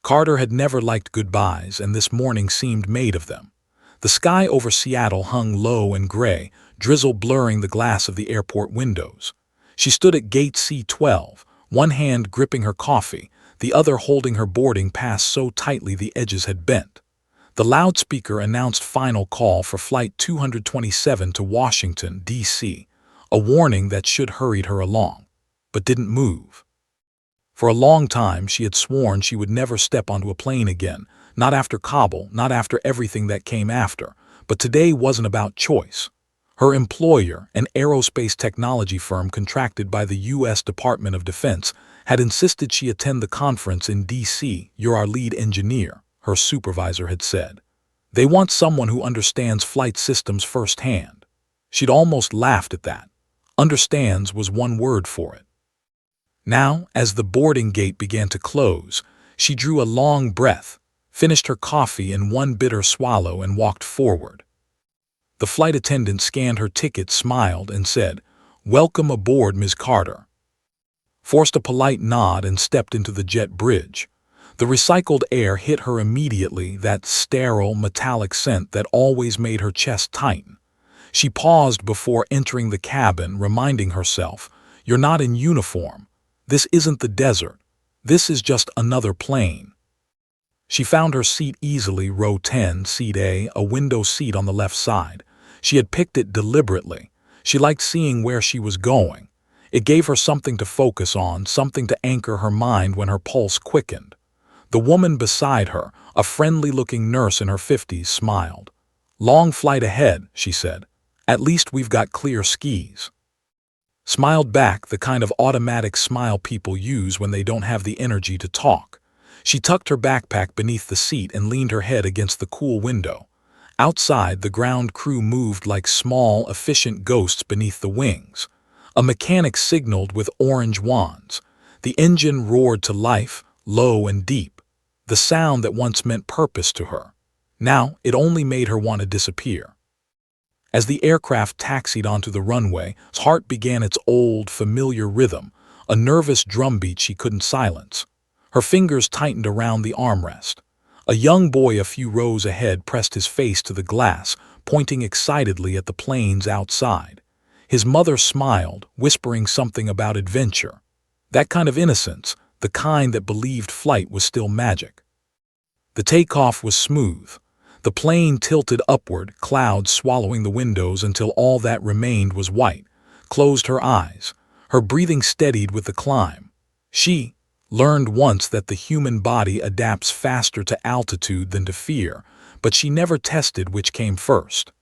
Carter had never liked goodbyes, and this morning seemed made of them. The sky over Seattle hung low and gray, drizzle blurring the glass of the airport windows. She stood at gate C-12, one hand gripping her coffee, the other holding her boarding pass so tightly the edges had bent. The loudspeaker announced final call for Flight 227 to Washington, D.C., a warning that should hurried her along, but didn't move. For a long time she had sworn she would never step onto a plane again, not after Kabul, not after everything that came after, but today wasn't about choice. Her employer, an aerospace technology firm contracted by the U.S. Department of Defense, had insisted she attend the conference in D.C. "You're our lead engineer," her supervisor had said. "They want someone who understands flight systems firsthand." She'd almost laughed at that. Understands was one word for it. Now, as the boarding gate began to close, she drew a long breath, finished her coffee in one bitter swallow, and walked forward. The flight attendant scanned her ticket, smiled, and said, "Welcome aboard, Ms. Carter." Forced a polite nod and stepped into the jet bridge. The recycled air hit her immediately, that sterile, metallic scent that always made her chest tighten. She paused before entering the cabin, reminding herself, "You're not in uniform. This isn't the desert. This is just another plane." She found her seat easily, row 10, seat A, a window seat on the left side. She had picked it deliberately. She liked seeing where she was going. It gave her something to focus on, something to anchor her mind when her pulse quickened. The woman beside her, a friendly-looking nurse in her 50s, smiled. "Long flight ahead," she said. "At least we've got clear skis." Smiled back, the kind of automatic smile people use when they don't have the energy to talk. She tucked her backpack beneath the seat and leaned her head against the cool window. Outside, the ground crew moved like small, efficient ghosts beneath the wings. A mechanic signaled with orange wands. The engine roared to life, low and deep. The sound that once meant purpose to her. Now, it only made her want to disappear. As the aircraft taxied onto the runway, her heart began its old, familiar rhythm, a nervous drumbeat she couldn't silence. Her fingers tightened around the armrest. A young boy a few rows ahead pressed his face to the glass, pointing excitedly at the planes outside. His mother smiled, whispering something about adventure. That kind of innocence, the kind that believed flight was still magic. The takeoff was smooth. The plane tilted upward, clouds swallowing the windows until all that remained was white. Closed her eyes. Her breathing steadied with the climb. She learned once that the human body adapts faster to altitude than to fear, but she never tested which came first.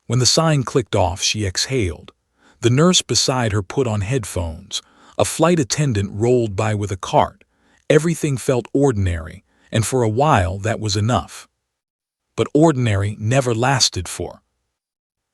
When the sign clicked off, she exhaled. The nurse beside her put on headphones. A flight attendant rolled by with a cart. Everything felt ordinary, and for a while that was enough. But ordinary never lasted for.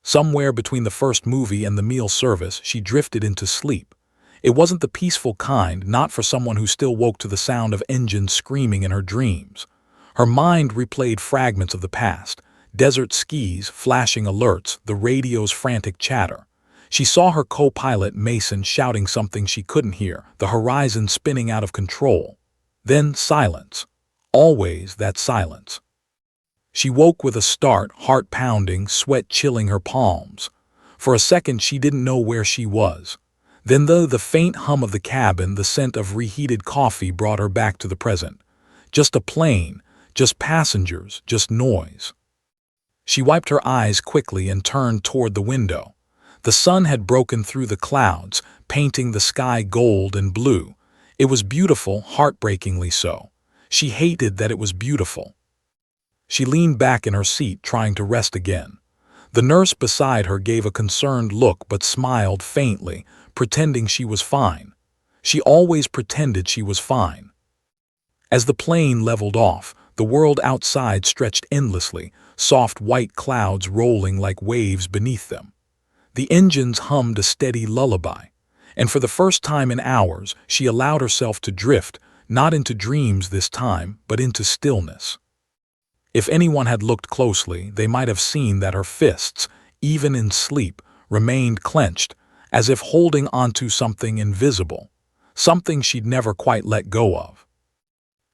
Somewhere between the first movie and the meal service, she drifted into sleep. It wasn't the peaceful kind, not for someone who still woke to the sound of engines screaming in her dreams. Her mind replayed fragments of the past, desert skis, flashing alerts, the radio's frantic chatter. She saw her co-pilot Mason shouting something she couldn't hear, the horizon spinning out of control. Then silence. Always that silence. She woke with a start, heart pounding, sweat chilling her palms. For a second she didn't know where she was. Then the faint hum of the cabin, the scent of reheated coffee brought her back to the present. Just a plane, just passengers, just noise. She wiped her eyes quickly and turned toward the window. The sun had broken through the clouds, painting the sky gold and blue. It was beautiful, heartbreakingly so. She hated that it was beautiful. She leaned back in her seat, trying to rest again. The nurse beside her gave a concerned look but smiled faintly, pretending she was fine. She always pretended she was fine. As the plane leveled off, the world outside stretched endlessly, soft white clouds rolling like waves beneath them. The engines hummed a steady lullaby, and for the first time in hours she allowed herself to drift, not into dreams this time, but into stillness. If anyone had looked closely, they might have seen that her fists, even in sleep, remained clenched, as if holding onto something invisible, something she'd never quite let go of.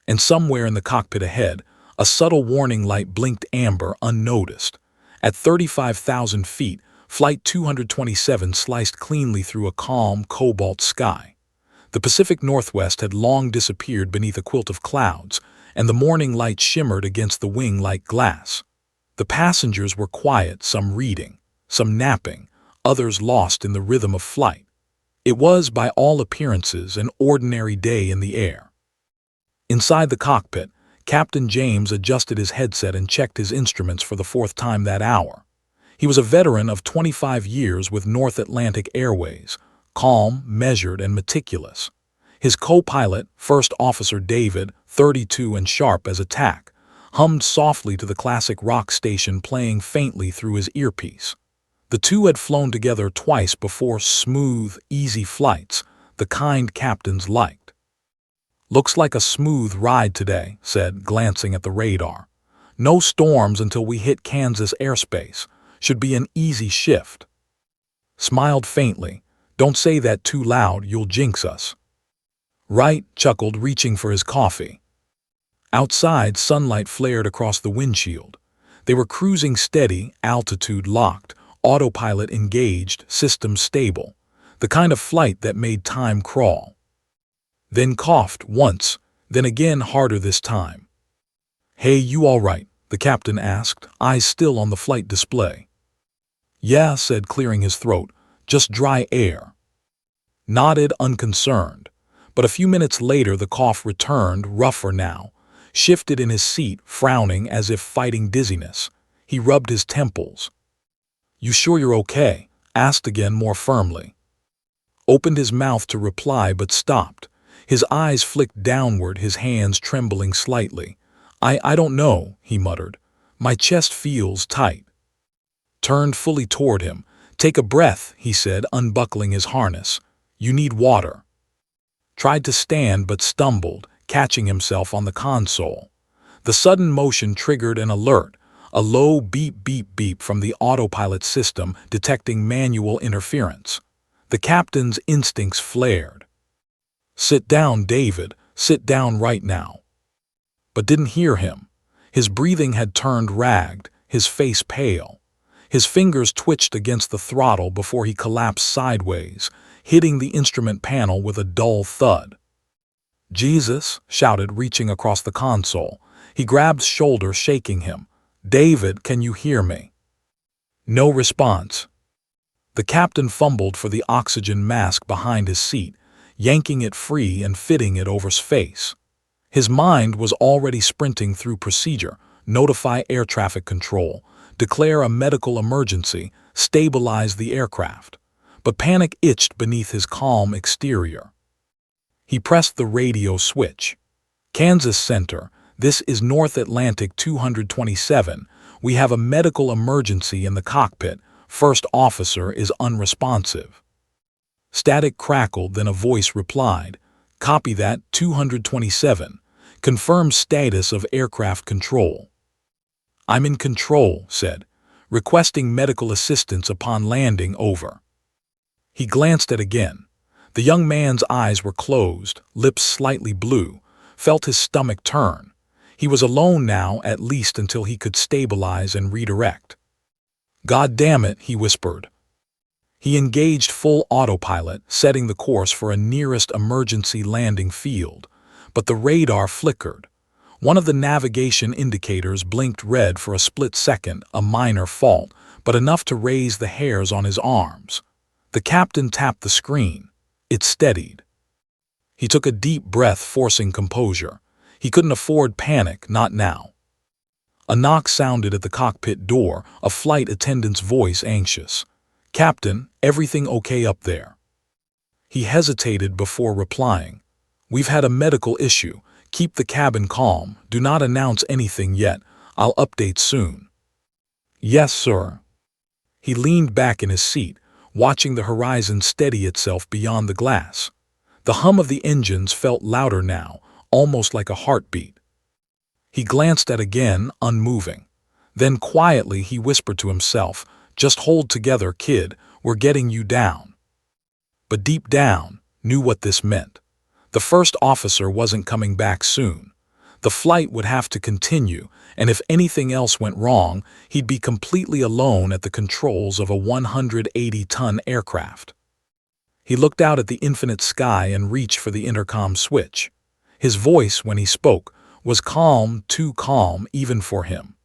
And somewhere in the cockpit ahead, a subtle warning light blinked amber unnoticed. At 35,000 feet, Flight 227 sliced cleanly through a calm, cobalt sky. The Pacific Northwest had long disappeared beneath a quilt of clouds, and the morning light shimmered against the wing like glass. The passengers were quiet, some reading, some napping, others lost in the rhythm of flight. It was, by all appearances, an ordinary day in the air. Inside the cockpit, Captain James adjusted his headset and checked his instruments for the fourth time that hour. He was a veteran of 25 years with North Atlantic Airways, calm, measured, and meticulous. His co-pilot, First Officer David, 32 and sharp as a tack, hummed softly to the classic rock station playing faintly through his earpiece. The two had flown together twice before, smooth, easy flights, the kind captains liked. "Looks like a smooth ride today," said, glancing at the radar. "No storms until we hit Kansas airspace. Should be an easy shift." Smiled faintly. "Don't say that too loud, you'll jinx us." "Right," chuckled, reaching for his coffee. Outside, sunlight flared across the windshield. They were cruising steady, altitude locked, autopilot engaged, systems stable. The kind of flight that made time crawl. Then coughed once, then again harder this time. "Hey, you all right?" the captain asked, eyes still on the flight display. "Yeah," said, clearing his throat, "just dry air." Nodded, unconcerned. But a few minutes later the cough returned, rougher now. Shifted in his seat, frowning as if fighting dizziness. He rubbed his temples. "You sure you're okay?" asked again more firmly. Opened his mouth to reply but stopped. His eyes flicked downward, his hands trembling slightly. I don't know," he muttered. "My chest feels tight." Turned fully toward him. "Take a breath," he said, unbuckling his harness. "You need water." Tried to stand but stumbled, catching himself on the console. The sudden motion triggered an alert, a low beep beep beep from the autopilot system detecting manual interference. The captain's instincts flared. "Sit down, David, sit down right now." But didn't hear him. His breathing had turned ragged, his face pale. His fingers twitched against the throttle before he collapsed sideways, hitting the instrument panel with a dull thud. "Jesus," shouted, reaching across the console. He grabbed shoulder, shaking him. "David, can you hear me?" No response. The captain fumbled for the oxygen mask behind his seat, yanking it free and fitting it over his face. His mind was already sprinting through procedure: notify air traffic control, declare a medical emergency, stabilize the aircraft. But panic itched beneath his calm exterior. He pressed the radio switch. "Kansas Center, this is North Atlantic 227. We have a medical emergency in the cockpit. First officer is unresponsive." Static crackled, then a voice replied. "Copy that, 227. Confirm status of aircraft control." "I'm in control," said. "Requesting medical assistance upon landing, over." He glanced at again. The young man's eyes were closed, lips slightly blue, felt his stomach turn. He was alone now, at least until he could stabilize and redirect. "God damn it," he whispered. He engaged full autopilot, setting the course for a nearest emergency landing field. But the radar flickered. One of the navigation indicators blinked red for a split second, a minor fault, but enough to raise the hairs on his arms. The captain tapped the screen. It steadied. He took a deep breath, forcing composure. He couldn't afford panic, not now. A knock sounded at the cockpit door, a flight attendant's voice, anxious. "Captain, everything okay up there?" He hesitated before replying. "We've had a medical issue. Keep the cabin calm. Do not announce anything yet. I'll update soon." "Yes, sir." He leaned back in his seat, watching the horizon steady itself beyond the glass. The hum of the engines felt louder now, almost like a heartbeat. He glanced at again, unmoving. Then quietly he whispered to himself, "Just hold together, kid, we're getting you down." But deep down, knew what this meant. The first officer wasn't coming back soon. The flight would have to continue, and if anything else went wrong, he'd be completely alone at the controls of a 180-ton aircraft. He looked out at the infinite sky and reached for the intercom switch. His voice, when he spoke, was calm, too calm even for him.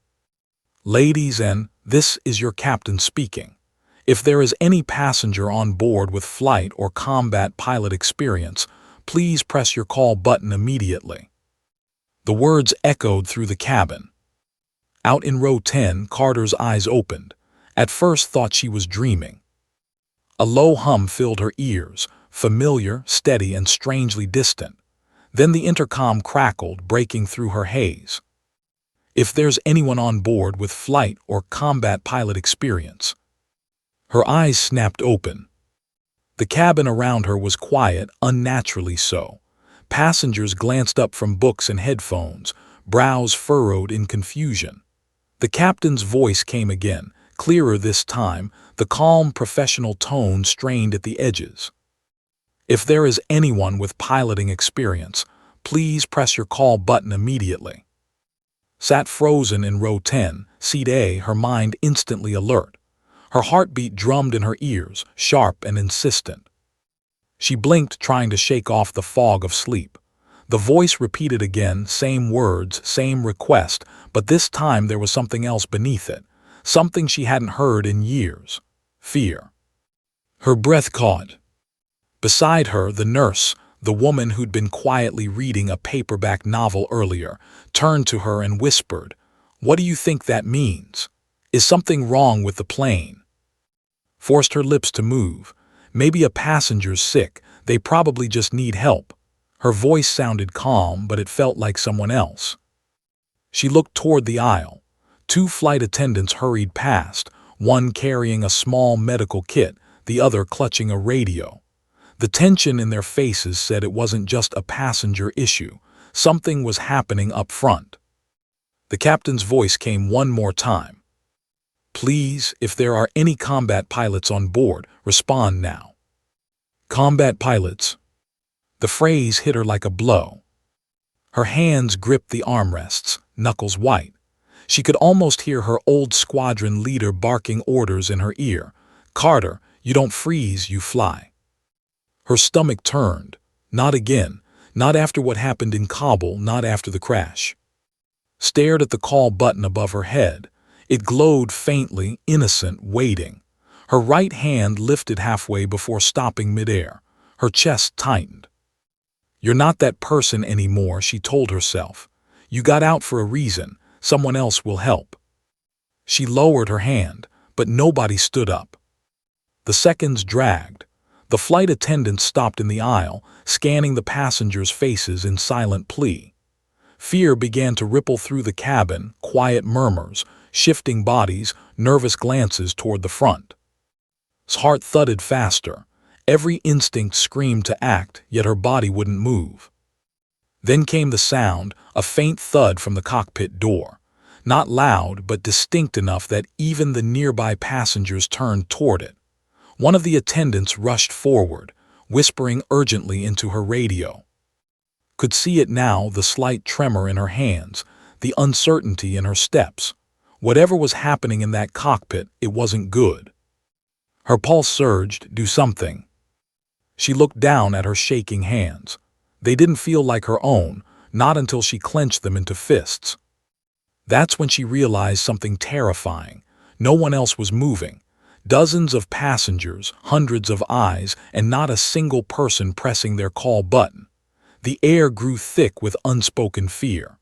"Ladies and, this is your captain speaking. If there is any passenger on board with flight or combat pilot experience, please press your call button immediately." The words echoed through the cabin. Out in row 10, Carter's eyes opened. At first thought she was dreaming. A low hum filled her ears, familiar, steady, and strangely distant. Then the intercom crackled, breaking through her haze. "If there's anyone on board with flight or combat pilot experience." Her eyes snapped open. The cabin around her was quiet, unnaturally so. Passengers glanced up from books and headphones, brows furrowed in confusion. The captain's voice came again, clearer this time, the calm professional tone strained at the edges. "If there is anyone with piloting experience, please press your call button immediately." Sat frozen in row 10, seat A, her mind instantly alert. Her heartbeat drummed in her ears, sharp and insistent. She blinked, trying to shake off the fog of sleep. The voice repeated again, same words, same request, but this time there was something else beneath it, something she hadn't heard in years: fear. Her breath caught. Beside her, the nurse, the woman who'd been quietly reading a paperback novel earlier, turned to her and whispered, "What do you think that means? Is something wrong with the plane?" Forced her lips to move. "Maybe a passenger's sick. They probably just need help." Her voice sounded calm, but it felt like someone else. She looked toward the aisle. Two flight attendants hurried past, one carrying a small medical kit, the other clutching a radio. The tension in their faces said it wasn't just a passenger issue. Something was happening up front. The captain's voice came one more time. "Please, if there are any combat pilots on board, respond now." Combat pilots. The phrase hit her like a blow. Her hands gripped the armrests, knuckles white. She could almost hear her old squadron leader barking orders in her ear. "Carter, you don't freeze, you fly." Her stomach turned. Not again. Not after what happened in Kabul, not after the crash. Stared at the call button above her head. It glowed faintly, innocent, waiting. Her right hand lifted halfway before stopping midair. Her chest tightened. "You're not that person anymore," she told herself. "You got out for a reason. Someone else will help." She lowered her hand, but nobody stood up. The seconds dragged. The flight attendant stopped in the aisle, scanning the passengers' faces in silent plea. Fear began to ripple through the cabin, quiet murmurs, shifting bodies, nervous glances toward the front. His heart thudded faster. Every instinct screamed to act, yet her body wouldn't move. Then came the sound, a faint thud from the cockpit door. Not loud, but distinct enough that even the nearby passengers turned toward it. One of the attendants rushed forward, whispering urgently into her radio. Could see it now, the slight tremor in her hands, the uncertainty in her steps. Whatever was happening in that cockpit, it wasn't good. Her pulse surged. "Do something." She looked down at her shaking hands. They didn't feel like her own, not until she clenched them into fists. That's when she realized something terrifying. No one else was moving. Dozens of passengers, hundreds of eyes, and not a single person pressing their call button. The air grew thick with unspoken fear.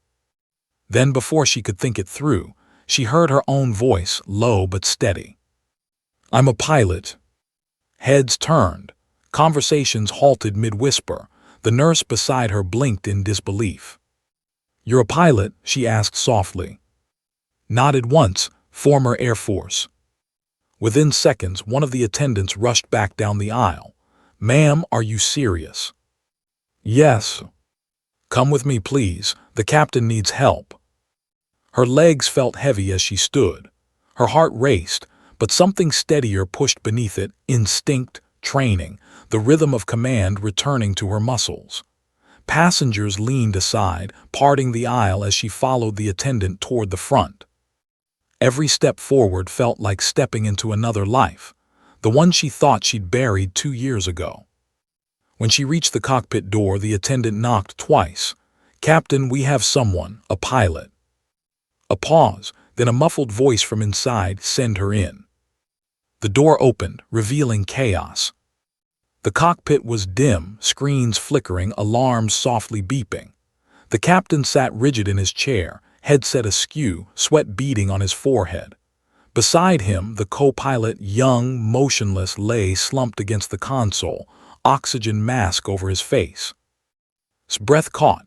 Then, before she could think it through, she heard her own voice, low but steady. "I'm a pilot." Heads turned. Conversations halted mid-whisper. The nurse beside her blinked in disbelief. "You're a pilot?" she asked softly. Nodded once. "Former Air Force." Within seconds, one of the attendants rushed back down the aisle. "Ma'am, are you serious?" "Yes." "Come with me, please. The captain needs help." Her legs felt heavy as she stood. Her heart raced, but something steadier pushed beneath it, instinct, training, the rhythm of command returning to her muscles. Passengers leaned aside, parting the aisle as she followed the attendant toward the front. Every step forward felt like stepping into another life, the one she thought she'd buried 2 years ago. When she reached the cockpit door, the attendant knocked twice. "Captain, we have someone, a pilot." A pause, then a muffled voice from inside, "Send her in." The door opened, revealing chaos. The cockpit was dim, screens flickering, alarms softly beeping. The captain sat rigid in his chair, headset askew, sweat beading on his forehead. Beside him, the co-pilot, young, motionless, lay slumped against the console, oxygen mask over his face. His breath caught.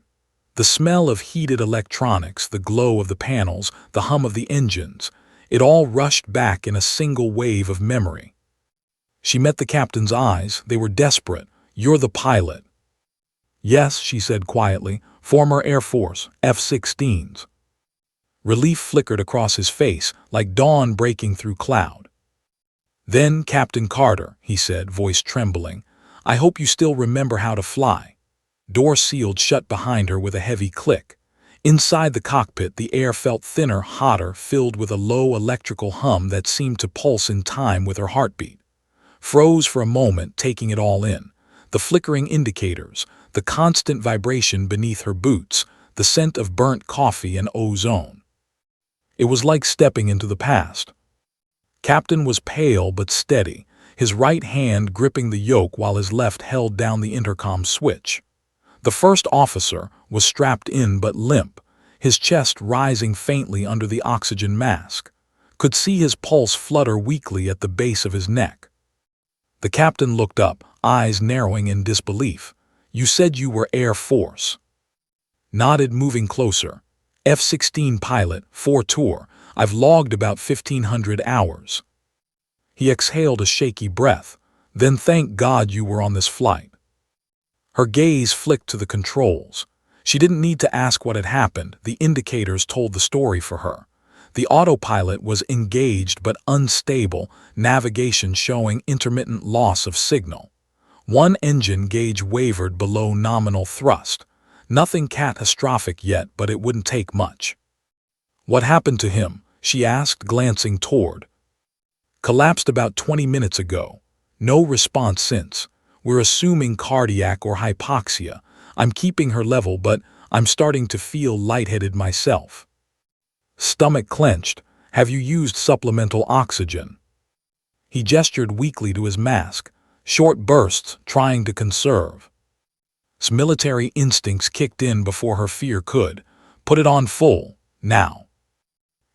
The smell of heated electronics, the glow of the panels, the hum of the engines, it all rushed back in a single wave of memory. She met the captain's eyes. They were desperate. "You're the pilot." "Yes," she said quietly, "former Air Force, F-16s. Relief flickered across his face, like dawn breaking through cloud. "Then, Captain Carter," he said, voice trembling, "I hope you still remember how to fly." Door sealed shut behind her with a heavy click. Inside the cockpit, the air felt thinner, hotter, filled with a low electrical hum that seemed to pulse in time with her heartbeat. Froze for a moment, taking it all in. The flickering indicators, the constant vibration beneath her boots, the scent of burnt coffee and ozone. It was like stepping into the past. Captain was pale but steady, his right hand gripping the yoke while his left held down the intercom switch. The first officer was strapped in but limp, his chest rising faintly under the oxygen mask. Could see his pulse flutter weakly at the base of his neck. The captain looked up, eyes narrowing in disbelief. "You said you were Air Force." Nodded, moving closer. "F-16 pilot, 4 tour. I've logged about 1,500 hours." He exhaled a shaky breath. "Then thank God you were on this flight." Her gaze flicked to the controls. She didn't need to ask what had happened. The indicators told the story for her. The autopilot was engaged but unstable, navigation showing intermittent loss of signal. One engine gauge wavered below nominal thrust. Nothing catastrophic yet, but it wouldn't take much. "What happened to him?" she asked, glancing toward. "Collapsed about 20 minutes ago. No response since. We're assuming cardiac or hypoxia. I'm keeping her level, but I'm starting to feel lightheaded myself." Stomach clenched. "Have you used supplemental oxygen?" He gestured weakly to his mask. "Short bursts, trying to conserve." His military instincts kicked in before her fear could. "Put it on full, now."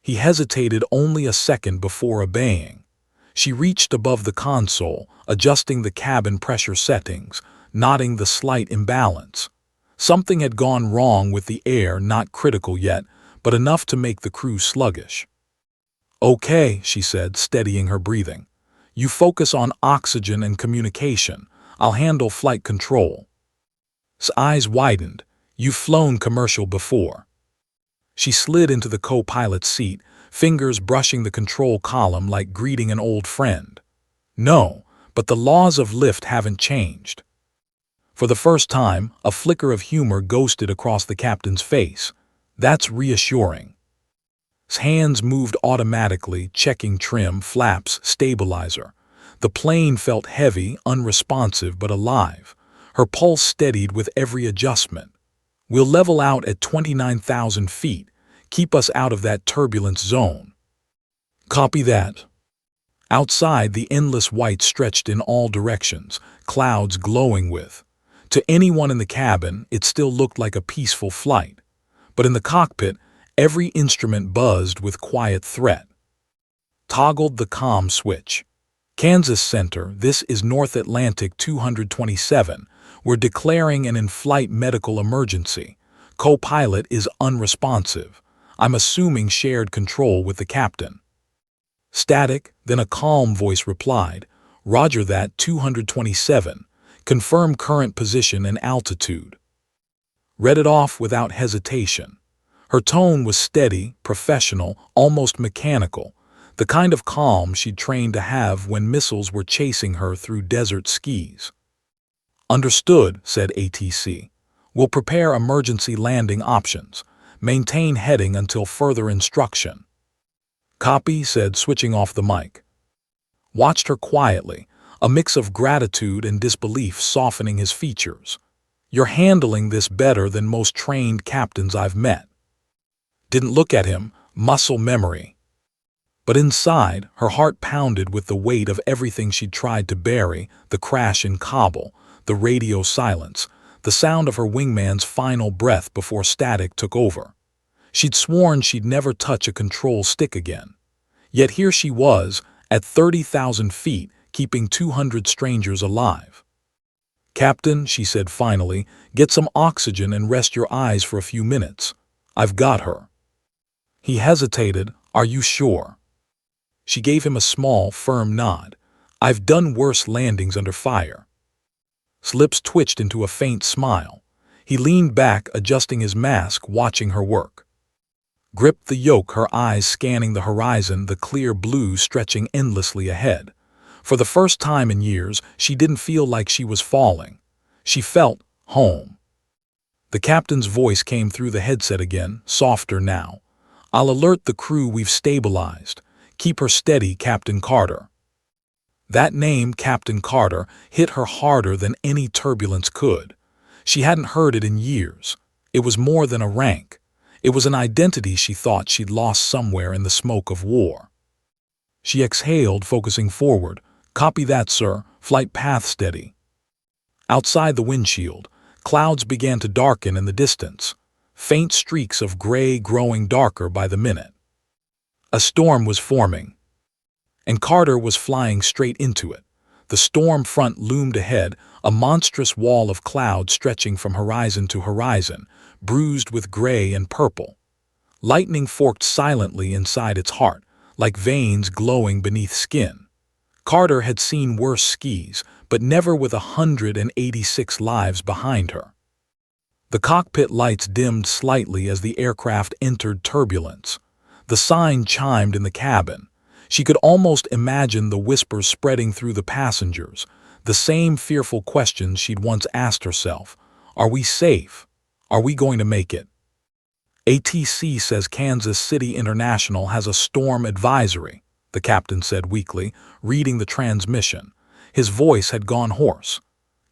He hesitated only a second before obeying. She reached above the console, adjusting the cabin pressure settings, noting the slight imbalance. Something had gone wrong with the air, not critical yet, but enough to make the crew sluggish. "Okay," she said, steadying her breathing. "You focus on oxygen and communication. I'll handle flight control." His eyes widened. "You've flown commercial before." She slid into the co-pilot's seat, fingers brushing the control column like greeting an old friend. "No, but the laws of lift haven't changed." For the first time, a flicker of humor ghosted across the captain's face. "That's reassuring." His hands moved automatically, checking trim, flaps, stabilizer. The plane felt heavy, unresponsive, but alive. Her pulse steadied with every adjustment. "We'll level out at 29,000 feet. Keep us out of that turbulence zone." "Copy that." Outside, the endless white stretched in all directions, clouds glowing with. To anyone in the cabin, it still looked like a peaceful flight. But in the cockpit, every instrument buzzed with quiet threat. Toggled the comm switch. "Kansas Center, this is North Atlantic 227. We're declaring an in-flight medical emergency. Co-pilot is unresponsive. I'm assuming shared control with the captain." Static, then a calm voice replied, "Roger that, 227. Confirm current position and altitude." Read it off without hesitation. Her tone was steady, professional, almost mechanical, the kind of calm she'd trained to have when missiles were chasing her through desert skis. "Understood," said ATC. We'll prepare emergency landing options. Maintain heading until further instruction." "Copy," said, switching off the mic. Watched her quietly, a mix of gratitude and disbelief softening his features. "You're handling this better than most trained captains I've met." Didn't look at him, muscle memory. But inside, her heart pounded with the weight of everything she'd tried to bury: the crash in Kabul, the radio silence, the sound of her wingman's final breath before static took over. She'd sworn she'd never touch a control stick again. Yet here she was, at 30,000 feet, keeping 200 strangers alive. "Captain," she said finally, "get some oxygen and rest your eyes for a few minutes. I've got her." He hesitated. "Are you sure?" She gave him a small, firm nod. "I've done worse landings under fire." His lips twitched into a faint smile. He leaned back, adjusting his mask, watching her work. Gripped the yoke, her eyes scanning the horizon, the clear blue stretching endlessly ahead. For the first time in years, she didn't feel like she was falling. She felt home. The captain's voice came through the headset again, softer now. "I'll alert the crew we've stabilized. Keep her steady, Captain Carter." That name, Captain Carter, hit her harder than any turbulence could. She hadn't heard it in years. It was more than a rank. It was an identity she thought she'd lost somewhere in the smoke of war. She exhaled, focusing forward. "Copy that, sir. Flight path steady." Outside the windshield, clouds began to darken in the distance, faint streaks of gray growing darker by the minute. A storm was forming, and Carter was flying straight into it. The storm front loomed ahead, a monstrous wall of cloud stretching from horizon to horizon, bruised with gray and purple. Lightning forked silently inside its heart, like veins glowing beneath skin. Carter had seen worse skis, but never with 186 lives behind her. The cockpit lights dimmed slightly as the aircraft entered turbulence. The sign chimed in the cabin. She could almost imagine the whispers spreading through the passengers, the same fearful questions she'd once asked herself. Are we safe? Are we going to make it? ATC says Kansas City International has a storm advisory, the captain said weakly, reading the transmission. His voice had gone hoarse.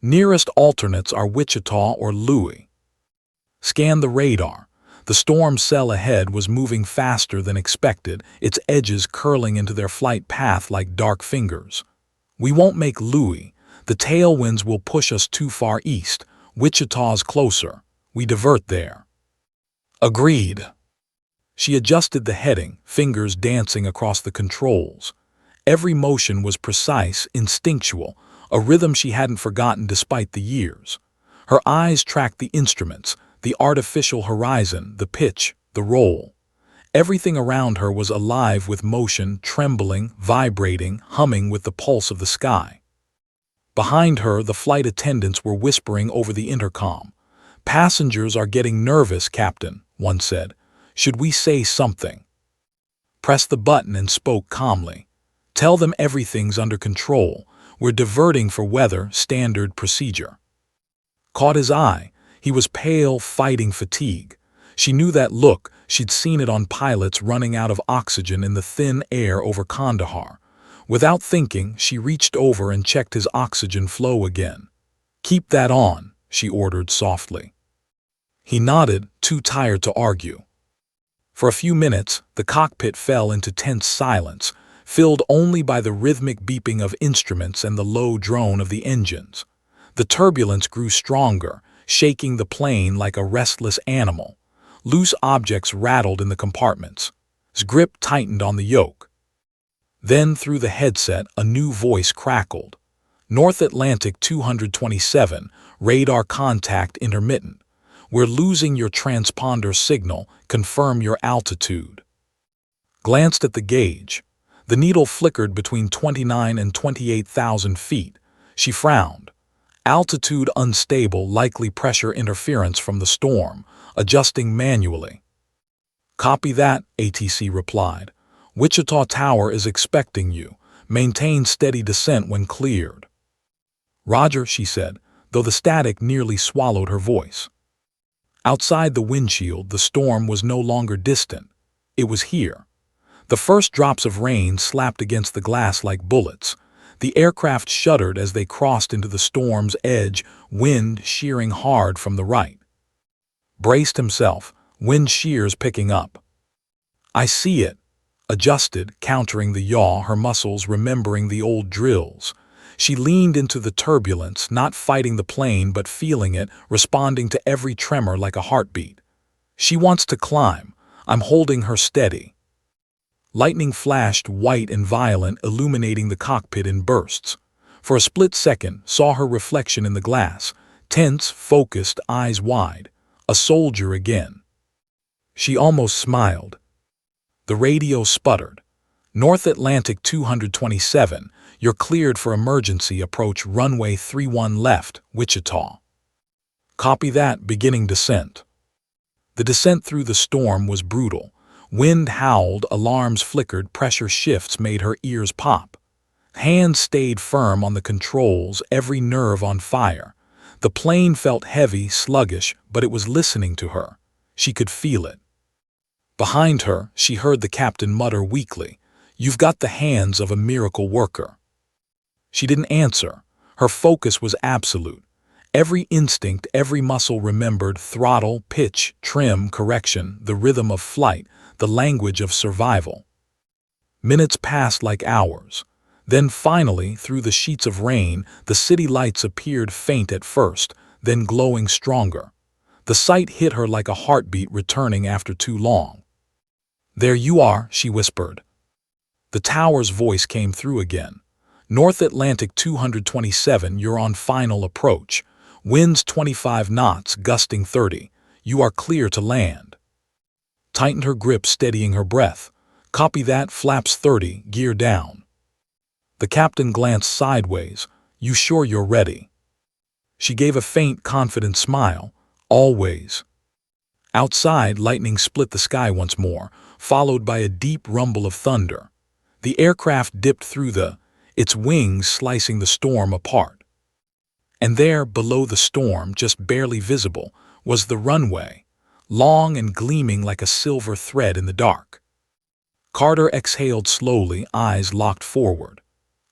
Nearest alternates are Wichita or Louis. Scan the radar. The storm cell ahead was moving faster than expected, its edges curling into their flight path like dark fingers. We won't make Louis. The tailwinds will push us too far east. Wichita's closer. We divert there. Agreed. She adjusted the heading, fingers dancing across the controls. Every motion was precise, instinctual, a rhythm she hadn't forgotten despite the years. Her eyes tracked the instruments, the artificial horizon, the pitch, the roll. Everything around her was alive with motion, trembling, vibrating, humming with the pulse of the sky. Behind her, the flight attendants were whispering over the intercom. "Passengers are getting nervous, Captain," one said. "Should we say something?" Pressed the button and spoke calmly. "Tell them everything's under control. We're diverting for weather, standard procedure." Caught his eye. He was pale, fighting fatigue. She knew that look. She'd seen it on pilots running out of oxygen in the thin air over Kandahar. Without thinking, she reached over and checked his oxygen flow again. "Keep that on," she ordered softly. He nodded, too tired to argue. For a few minutes, the cockpit fell into tense silence, filled only by the rhythmic beeping of instruments and the low drone of the engines. The turbulence grew stronger, shaking the plane like a restless animal. Loose objects rattled in the compartments. His grip tightened on the yoke. Then, through the headset, a new voice crackled. "North Atlantic 227, radar contact intermittent. We're losing your transponder signal, confirm your altitude." Glanced at the gauge. The needle flickered between 29 and 28,000 feet. She frowned. Altitude unstable, likely pressure interference from the storm, adjusting manually. "Copy that," ATC replied. "Wichita Tower is expecting you. Maintain steady descent when cleared." "Roger," she said, though the static nearly swallowed her voice. Outside the windshield, the storm was no longer distant. It was here. The first drops of rain slapped against the glass like bullets. The aircraft shuddered as they crossed into the storm's edge, wind shearing hard from the right. Braced himself, wind shears picking up. "I see it," adjusted, countering the yaw, her muscles remembering the old drills. She leaned into the turbulence, not fighting the plane but feeling it, responding to every tremor like a heartbeat. "She wants to climb. I'm holding her steady." Lightning flashed white and violent, illuminating the cockpit in bursts. For a split second, saw her reflection in the glass, tense, focused, eyes wide. A soldier again. She almost smiled. The radio sputtered. "North Atlantic 227, you're cleared for emergency approach runway 31 left, Wichita." "Copy that, beginning descent." The descent through the storm was brutal. Wind howled, alarms flickered, pressure shifts made her ears pop. Hands stayed firm on the controls, every nerve on fire. The plane felt heavy, sluggish, but it was listening to her. She could feel it. Behind her, she heard the captain mutter weakly, "You've got the hands of a miracle worker." She didn't answer. Her focus was absolute. Every instinct, every muscle remembered throttle, pitch, trim, correction, the rhythm of flight, the language of survival. Minutes passed like hours. Then finally, through the sheets of rain, the city lights appeared, faint at first, then glowing stronger. The sight hit her like a heartbeat returning after too long. "There you are," she whispered. The tower's voice came through again. "North Atlantic 227, you're on final approach. Winds 25 knots, gusting 30. You are clear to land." Tightened her grip, steadying her breath. "Copy that, flaps 30, gear down." The captain glanced sideways. "You sure you're ready?" She gave a faint, confident smile. "Always." Outside, lightning split the sky once more, followed by a deep rumble of thunder. The aircraft dipped through its wings slicing the storm apart. And there, below the storm, just barely visible, was the runway, long and gleaming like a silver thread in the dark. Carter exhaled slowly, eyes locked forward.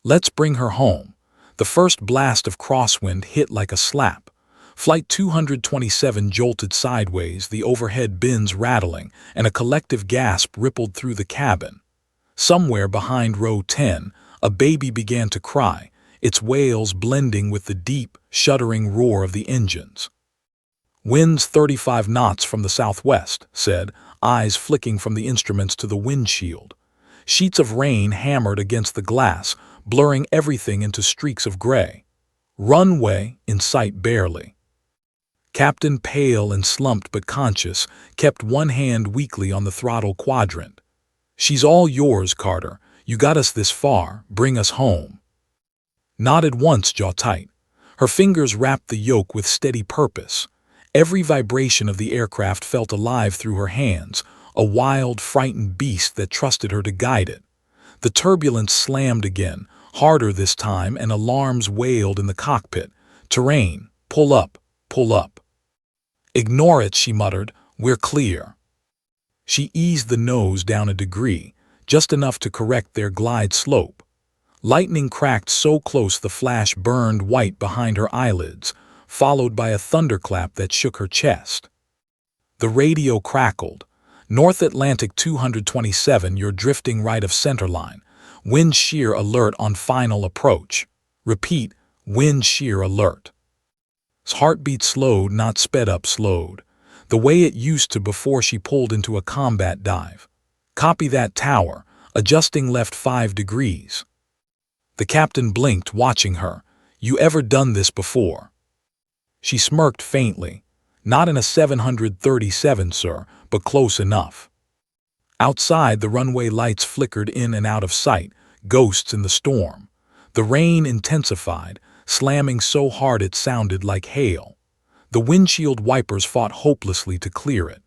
"Let's bring her home." The first blast of crosswind hit like a slap. Flight 227 jolted sideways, the overhead bins rattling, and a collective gasp rippled through the cabin. Somewhere behind row 10, a baby began to cry, its wails blending with the deep, shuddering roar of the engines. "Winds 35 knots from the southwest," said, eyes flicking from the instruments to the windshield. Sheets of rain hammered against the glass, blurring everything into streaks of gray. Runway in sight barely. Captain, pale and slumped but conscious, kept one hand weakly on the throttle quadrant. "She's all yours, Carter. You got us this far, bring us home." Nodded once, jaw tight. Her fingers wrapped the yoke with steady purpose. Every vibration of the aircraft felt alive through her hands, a wild, frightened beast that trusted her to guide it. The turbulence slammed again, harder this time, and alarms wailed in the cockpit. "Terrain, pull up, pull up." "Ignore it," she muttered. "We're clear." She eased the nose down a degree, just enough to correct their glide slope. Lightning cracked so close the flash burned white behind her eyelids, followed by a thunderclap that shook her chest. The radio crackled. "North Atlantic 227, you're drifting right of centerline. Wind shear alert on final approach. Repeat, wind shear alert." His heartbeat slowed, not sped up, slowed. The way it used to before she pulled into a combat dive. "Copy that, tower, adjusting left 5 degrees." The captain blinked, watching her. "You ever done this before?" She smirked faintly. "Not in a 737, sir, but close enough." Outside, the runway lights flickered in and out of sight, ghosts in the storm. The rain intensified, slamming so hard it sounded like hail. The windshield wipers fought hopelessly to clear it.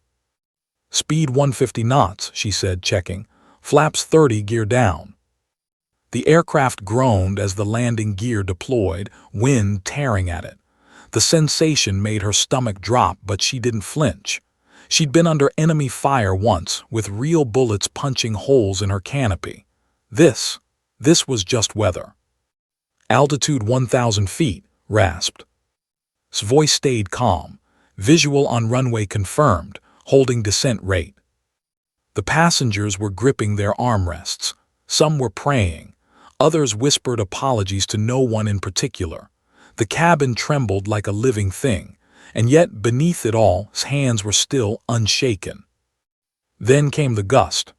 "Speed 150 knots, she said, checking. "Flaps 30, gear down." The aircraft groaned as the landing gear deployed, wind tearing at it. The sensation made her stomach drop, but she didn't flinch. She'd been under enemy fire once, with real bullets punching holes in her canopy. This was just weather. Altitude 1,000 feet, rasped. His voice stayed calm. Visual on runway confirmed, holding descent rate. The passengers were gripping their armrests. Some were praying. Others whispered apologies to no one in particular. The cabin trembled like a living thing, and yet beneath it all, his hands were still unshaken. Then came the gust.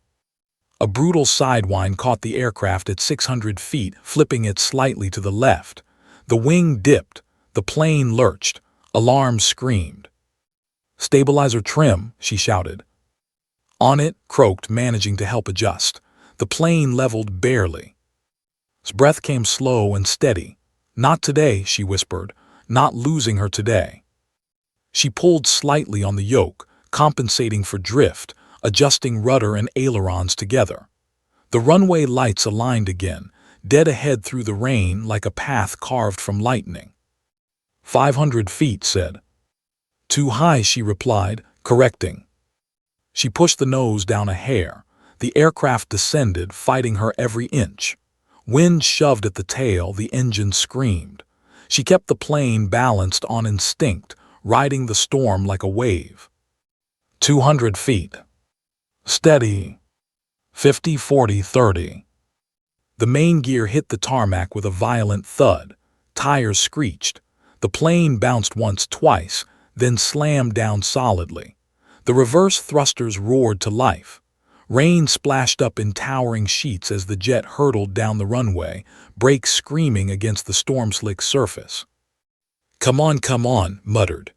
A brutal sidewind caught the aircraft at 600 feet, flipping it slightly to the left. The wing dipped. The plane lurched. Alarms screamed. "Stabilizer trim," she shouted. "On it," croaked, managing to help adjust. The plane leveled barely. His breath came slow and steady. "Not today," she whispered. "Not losing her today." She pulled slightly on the yoke, compensating for drift, adjusting rudder and ailerons together. The runway lights aligned again, dead ahead through the rain like a path carved from lightning. 500 feet, said. "Too high," she replied, correcting. She pushed the nose down a hair. The aircraft descended, fighting her every inch. Wind shoved at the tail, the engine screamed. She kept the plane balanced on instinct, riding the storm like a wave. 200 feet. Steady. 50, 40, 30. The main gear hit the tarmac with a violent thud. Tires screeched. The plane bounced once, twice, then slammed down solidly. The reverse thrusters roared to life. Rain splashed up in towering sheets as the jet hurtled down the runway, brakes screaming against the storm-slick surface. Come on," muttered.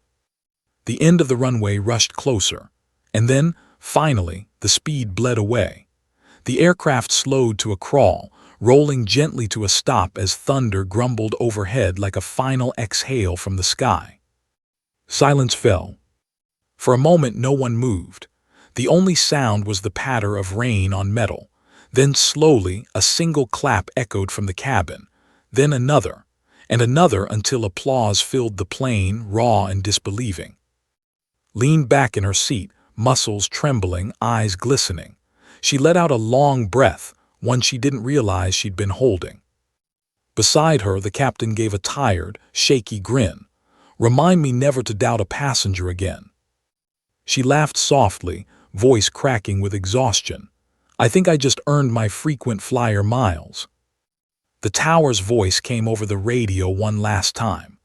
The end of the runway rushed closer, and then, finally, the speed bled away. The aircraft slowed to a crawl, rolling gently to a stop as thunder grumbled overhead like a final exhale from the sky. Silence fell. For a moment no one moved. The only sound was the patter of rain on metal. Then slowly a single clap echoed from the cabin, then another, and another until applause filled the plane, raw and disbelieving. Leaned back in her seat, muscles trembling, eyes glistening. She let out a long breath, one she didn't realize she'd been holding. Beside her, the captain gave a tired, shaky grin. "Remind me never to doubt a passenger again." She laughed softly, voice cracking with exhaustion. "I think I just earned my frequent flyer miles." The tower's voice came over the radio one last time.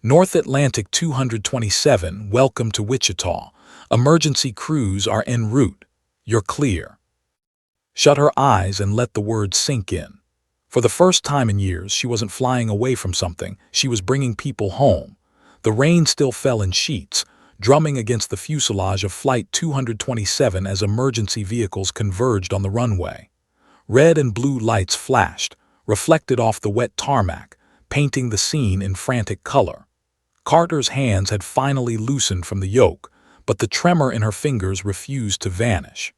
"North Atlantic 227, welcome to Wichita. Emergency crews are en route. You're clear." Shut her eyes and let the words sink in. For the first time in years, she wasn't flying away from something, she was bringing people home. The rain still fell in sheets, drumming against the fuselage of Flight 227 as emergency vehicles converged on the runway. Red and blue lights flashed, reflected off the wet tarmac, painting the scene in frantic color. Carter's hands had finally loosened from the yoke, but the tremor in her fingers refused to vanish.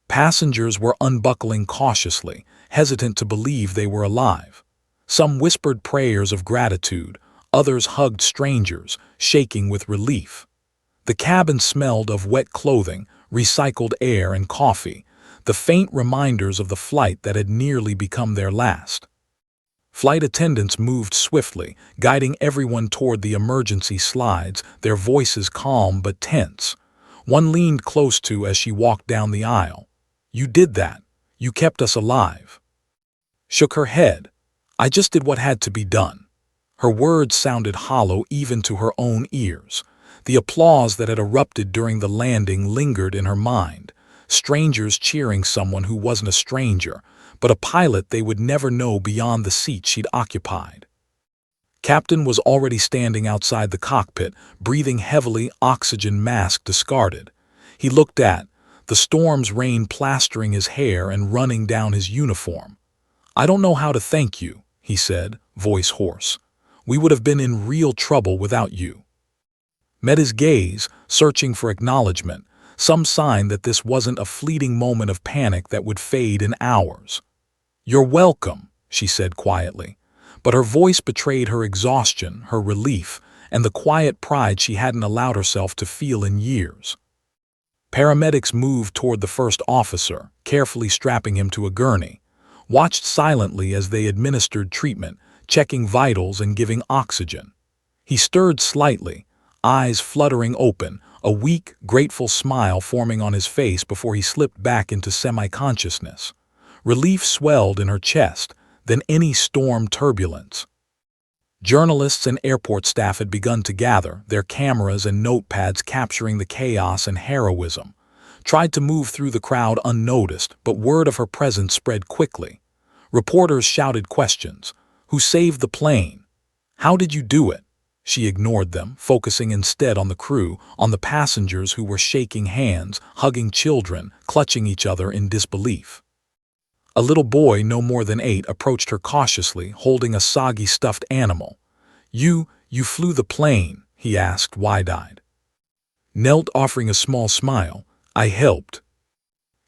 Passengers were unbuckling cautiously, hesitant to believe they were alive. Some whispered prayers of gratitude, others hugged strangers, shaking with relief. The cabin smelled of wet clothing, recycled air and coffee, the faint reminders of the flight that had nearly become their last. Flight attendants moved swiftly, guiding everyone toward the emergency slides, their voices calm but tense. One leaned close to as she walked down the aisle. "You did that. You kept us alive." Shook her head. "I just did what had to be done." Her words sounded hollow even to her own ears. The applause that had erupted during the landing lingered in her mind. Strangers cheering someone who wasn't a stranger, but a pilot they would never know beyond the seat she'd occupied. Captain was already standing outside the cockpit, breathing heavily, oxygen mask discarded. He looked at the storm's rain plastering his hair and running down his uniform. "I don't know how to thank you," he said, voice hoarse. "We would have been in real trouble without you." Met his gaze, searching for acknowledgement, some sign that this wasn't a fleeting moment of panic that would fade in hours. "You're welcome," she said quietly, but her voice betrayed her exhaustion, her relief, and the quiet pride she hadn't allowed herself to feel in years. Paramedics moved toward the first officer, carefully strapping him to a gurney, watched silently as they administered treatment, checking vitals and giving oxygen. He stirred slightly, eyes fluttering open, a weak, grateful smile forming on his face before he slipped back into semi-consciousness. Relief swelled in her chest, then any storm turbulence. Journalists and airport staff had begun to gather, their cameras and notepads capturing the chaos and heroism. Tried to move through the crowd unnoticed, but word of her presence spread quickly. Reporters shouted questions. Who saved the plane? How did you do it? She ignored them, focusing instead on the crew, on the passengers who were shaking hands, hugging children, clutching each other in disbelief. A little boy no more than 8 approached her cautiously, holding a soggy stuffed animal. You flew the plane?" he asked, wide-eyed. Knelt, offering a small smile. "I helped."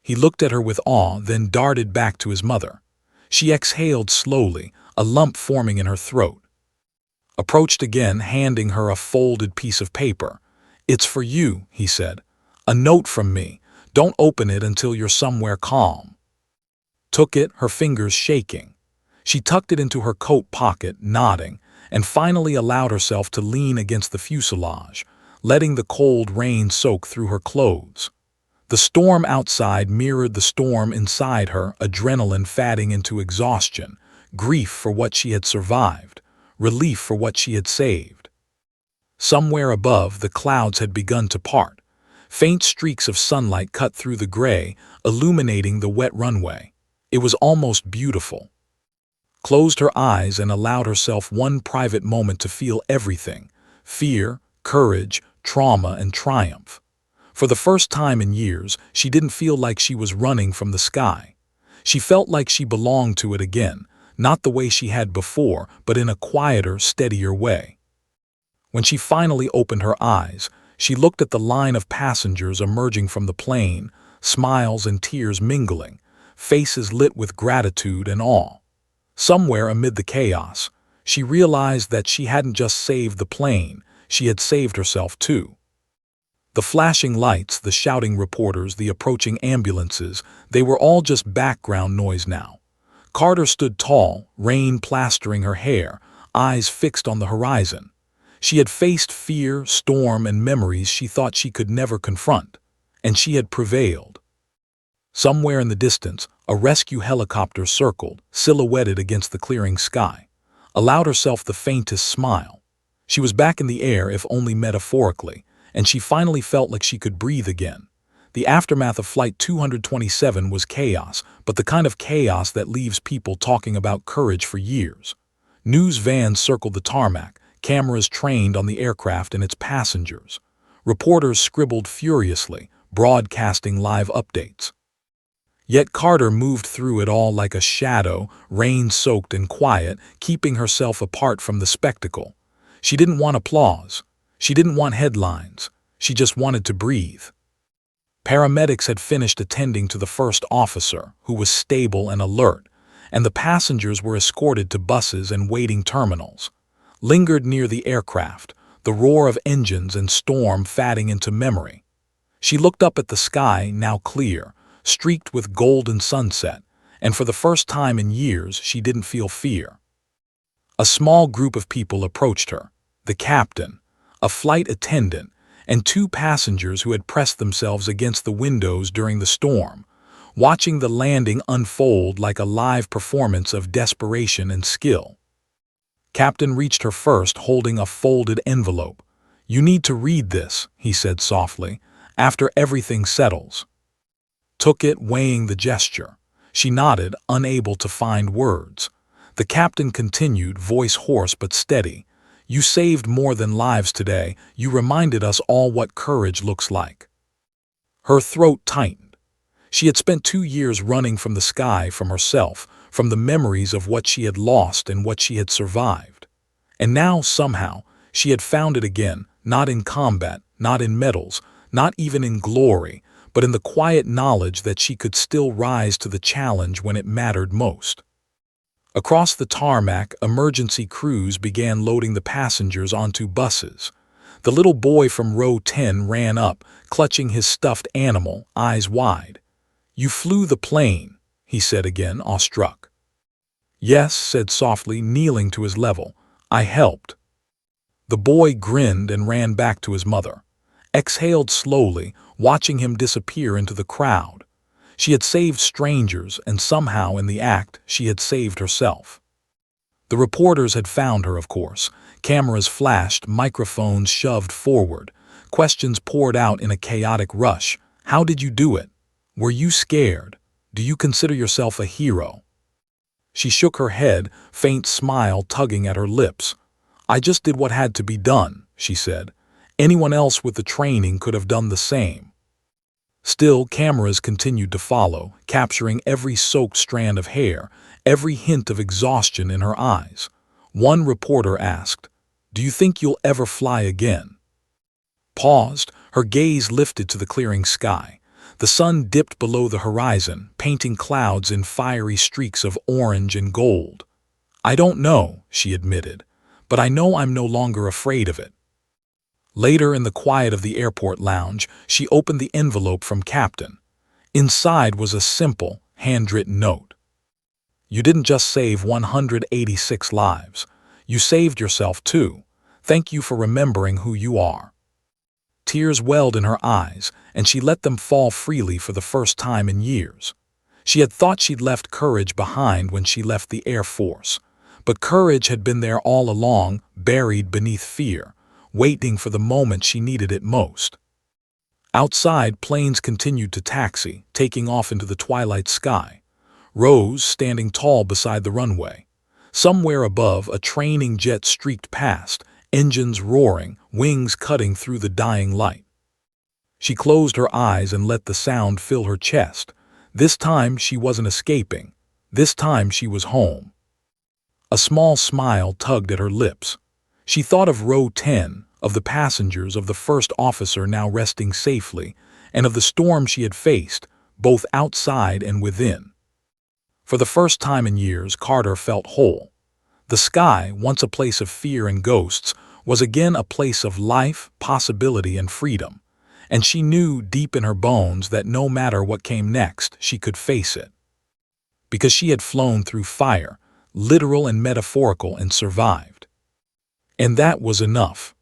He looked at her with awe, then darted back to his mother. She exhaled slowly, a lump forming in her throat. Approached again, handing her a folded piece of paper. "It's for you," he said. "A note from me. Don't open it until you're somewhere calm." Took it, her fingers shaking. She tucked it into her coat pocket, nodding, and finally allowed herself to lean against the fuselage, letting the cold rain soak through her clothes. The storm outside mirrored the storm inside her, adrenaline fatting into exhaustion, grief for what she had survived, relief for what she had saved. Somewhere above, the clouds had begun to part. Faint streaks of sunlight cut through the gray, illuminating the wet runway. It was almost beautiful. Closed her eyes and allowed herself one private moment to feel everything: fear, courage, trauma, and triumph. For the first time in years, she didn't feel like she was running from the sky. She felt like she belonged to it again, not the way she had before, but in a quieter, steadier way. When she finally opened her eyes, she looked at the line of passengers emerging from the plane, smiles and tears mingling, faces lit with gratitude and awe. Somewhere amid the chaos, she realized that she hadn't just saved the plane, she had saved herself too. The flashing lights, the shouting reporters, the approaching ambulances, they were all just background noise now. Carter stood tall, rain plastering her hair, eyes fixed on the horizon. She had faced fear, storm, and memories she thought she could never confront, and she had prevailed. Somewhere in the distance, a rescue helicopter circled, silhouetted against the clearing sky. Allowed herself the faintest smile. She was back in the air, if only metaphorically, and she finally felt like she could breathe again. The aftermath of Flight 227 was chaos, but the kind of chaos that leaves people talking about courage for years. News vans circled the tarmac, cameras trained on the aircraft and its passengers. Reporters scribbled furiously, broadcasting live updates. Yet Carter moved through it all like a shadow, rain-soaked and quiet, keeping herself apart from the spectacle. She didn't want applause. She didn't want headlines. She just wanted to breathe. Paramedics had finished attending to the first officer, who was stable and alert, and the passengers were escorted to buses and waiting terminals. Lingered near the aircraft, the roar of engines and storm fading into memory. She looked up at the sky, now clear, streaked with golden sunset, and for the first time in years she didn't feel fear. A small group of people approached her: the captain, a flight attendant, and 2 passengers who had pressed themselves against the windows during the storm, watching the landing unfold like a live performance of desperation and skill. Captain reached her first, holding a folded envelope. "You need to read this," he said softly, "after everything settles." Took it, weighing the gesture. She nodded, unable to find words. The captain continued, voice hoarse but steady. "You saved more than lives today. You reminded us all what courage looks like." Her throat tightened. She had spent 2 years running from the sky, from herself, from the memories of what she had lost and what she had survived. And now, somehow, she had found it again, not in combat, not in medals, not even in glory, but in the quiet knowledge that she could still rise to the challenge when it mattered most. Across the tarmac, emergency crews began loading the passengers onto buses. The little boy from row 10 ran up, clutching his stuffed animal, eyes wide. "You flew the plane," he said again, awestruck. "Yes," said softly, kneeling to his level. "I helped." The boy grinned and ran back to his mother. Exhaled slowly, watching him disappear into the crowd. She had saved strangers, and somehow in the act she had saved herself. The reporters had found her, of course. Cameras flashed, microphones shoved forward. Questions poured out in a chaotic rush. How did you do it? Were you scared? Do you consider yourself a hero? She shook her head, faint smile tugging at her lips. "I just did what had to be done," she said. "Anyone else with the training could have done the same." Still, cameras continued to follow, capturing every soaked strand of hair, every hint of exhaustion in her eyes. One reporter asked, "Do you think you'll ever fly again?" Paused, her gaze lifted to the clearing sky. The sun dipped below the horizon, painting clouds in fiery streaks of orange and gold. "I don't know," she admitted, "but I know I'm no longer afraid of it." Later, in the quiet of the airport lounge, she opened the envelope from Captain. Inside was a simple, handwritten note. "You didn't just save 186 lives. You saved yourself too. Thank you for remembering who you are." Tears welled in her eyes, and she let them fall freely for the first time in years. She had thought she'd left courage behind when she left the Air Force, but courage had been there all along, buried beneath fear, waiting for the moment she needed it most. Outside, planes continued to taxi, taking off into the twilight sky. Rose, standing tall beside the runway. Somewhere above, a training jet streaked past, engines roaring, wings cutting through the dying light. She closed her eyes and let the sound fill her chest. This time she wasn't escaping. This time she was home. A small smile tugged at her lips. She thought of row 10, of the passengers, of the first officer now resting safely, and of the storm she had faced, both outside and within. For the first time in years, Carter felt whole. The sky, once a place of fear and ghosts, was again a place of life, possibility, and freedom. And she knew deep in her bones that no matter what came next, she could face it. Because she had flown through fire, literal and metaphorical, and survived. And that was enough.